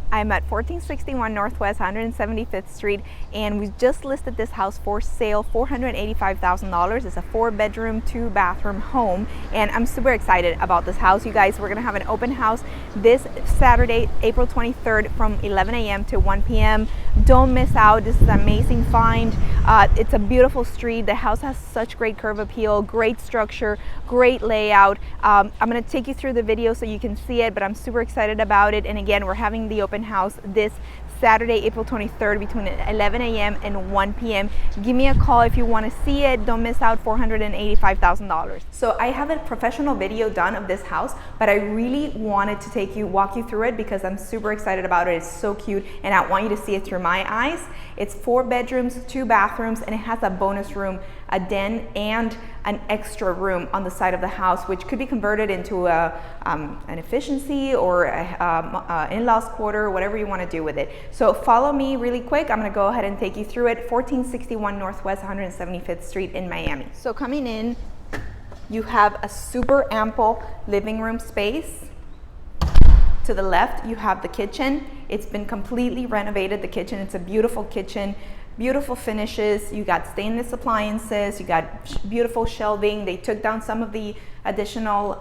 I'm at 1461 Northwest 175th Street, and we just listed this house for sale, $485,000. It's a 4-bedroom, 2-bathroom home, and I'm super excited about this house. You guys, we're gonna have an open house this Saturday, April 23rd from 11 a.m. to 1 p.m. Don't miss out. This is an amazing find. It's a beautiful street. The house has such great curb appeal, great structure, great layout. I'm gonna take you through the video so you can see it, but I'm super excited about it. And again, we're having the open house this Saturday, April 23rd between 11 a.m. and 1 p.m. Give me a call if you want to see it. Don't miss out. $485,000. So I have a professional video done of this house, but I really wanted to walk you through it because I'm super excited about it. It's so cute, and I want you to see it through my eyes. It's 4 bedrooms, 2 bathrooms, and it has a bonus room, a den, and an extra room on the side of the house, which could be converted into an efficiency or in-laws quarter, whatever you want to do with it. So follow me really quick. I'm going to go ahead and take you through it. 1461 Northwest 175th Street in Miami. So coming in, you have a super ample living room space. To the left, you have the kitchen. It's been completely renovated, the kitchen. It's a beautiful kitchen, beautiful finishes. You got stainless appliances, you got beautiful shelving. They took down some of the additional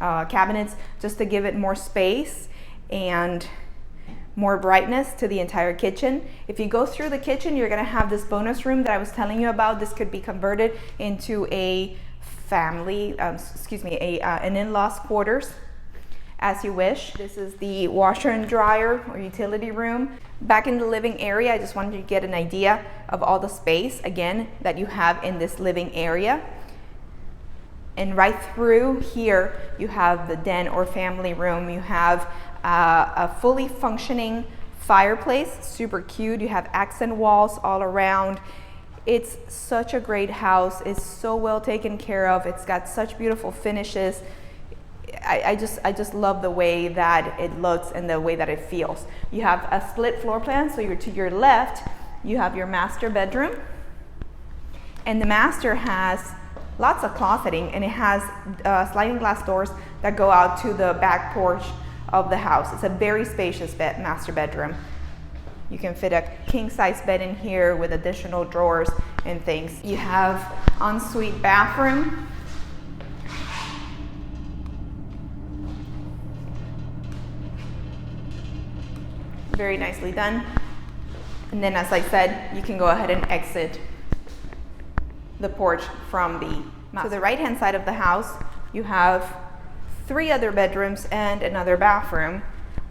cabinets just to give it more space and more brightness to the entire kitchen. If you go through the kitchen, you're gonna have this bonus room that I was telling you about. This could be converted into a family, an in-laws quarters, as you wish. This is the washer and dryer or utility room. Back in the living area, I just wanted you to get an idea of all the space, again, that you have in this living area. And right through here, you have the den or family room. You have a fully functioning fireplace, super cute. You have accent walls all around. It's such a great house. It's so well taken care of. It's got such beautiful finishes. I just love the way that it looks and the way that it feels. You have a split floor plan, so to your left, you have your master bedroom. And the master has lots of closeting, and it has sliding glass doors that go out to the back porch of the house. It's a very spacious master bedroom. You can fit a king-size bed in here with additional drawers and things. You have ensuite bathroom. Very nicely done. And then, as I said, you can go ahead and exit the porch from the master. To the right hand side of the house, you have 3 other bedrooms and another bathroom,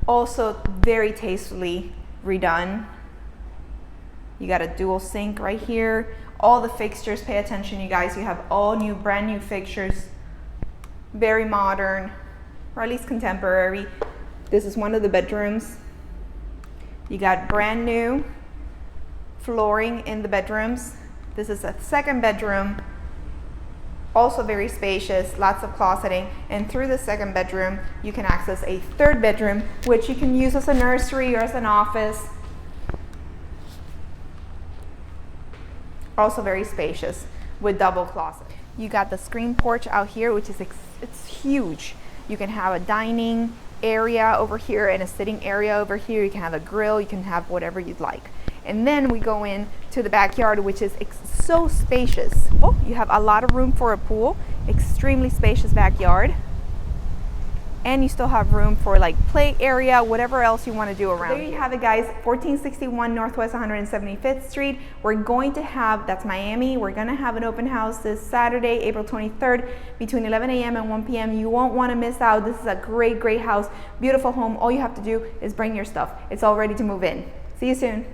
also very tastefully redone. You got a dual sink right here. All the fixtures, pay attention you guys, you have all new, brand new fixtures, very modern, or at least contemporary. This is one of the bedrooms. You got brand new flooring in the bedrooms. This is a second bedroom, also very spacious, lots of closeting. And through the second bedroom, you can access a third bedroom, which you can use as a nursery or as an office. Also very spacious with double closet. You got the screen porch out here, which is it's huge. You can have a dining area over here and a sitting area over here. You can have a grill, you can have whatever you'd like. And then we go in to the backyard, which is so spacious. Oh, you have a lot of room for a pool, extremely spacious backyard. And you still have room for like play area, whatever else you want to do around. There you have it, guys. 1461 Northwest 175th Street. We're going to have, that's Miami, we're going to have an open house this Saturday, April 23rd between 11 a.m. and 1 p.m. You won't want to miss out. This is a great, great house, beautiful home. All you have to do is bring your stuff. It's all ready to move in. See you soon.